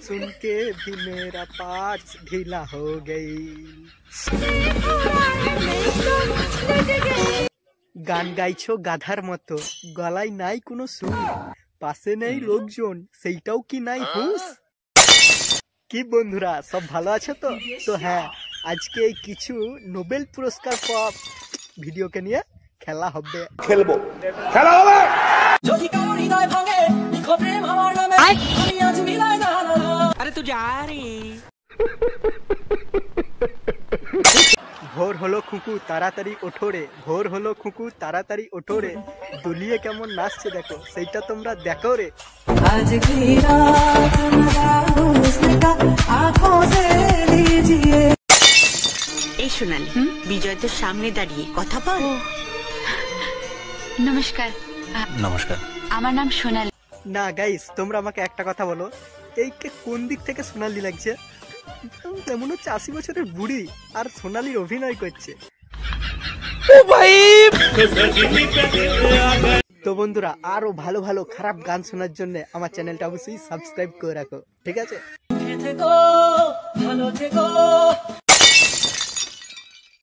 सुन के भी मेरा पार्ट्स ढीला हो गई। গান গাইছো গাধার মতো, গলায় নাই কোনো সুর, পাশে নেই লোকজন, সেইটাও কি নাই হুঁশ। কি বন্ধুরা সব ভালো আছো তো? তো হ্যাঁ, আজকে কিছু নোবেল পুরস্কার পাওয়া ভিডিওকে নিয়ে খেলা হবে, খেলবো, খেলা হবে। যদি কারো হৃদয় ভাঙে লিখো প্রেম আমার নামে, আমি আজ মিলাই না। আরে তুই যা রে। ভোর হলো খুকু তাড়াতাড়ি ওঠো রে, ভোর হলো খুকু তাড়াতাড়ি ওঠো রে, দুলিয়ে কেমন নাচছে দেখো, সেইটা তোমরা দেখো রে। আজ কি রাত মেরা হুস্ন কা আঁখোं से लीजिए। এই সোনালি, বিজয় তোর সামনে দাঁড়িয়ে কথা বল। নমস্কার। নমস্কার, আমার নাম সোনালি। না গাইস, তোমরা আমাকে একটা কথা বলো, এই কে কোন দিক থেকে সোনালি লাগছে? তেমন হচ্ছে 80 বছরের বুড়ি আর সোনালির অভিনয় করছে। তো বন্ধুরা, আরো ভালো ভালো খারাপ গান শোনার জন্য আমার চ্যানেলটা অবশ্যই সাবস্ক্রাইব করে রাখো, ঠিক আছে?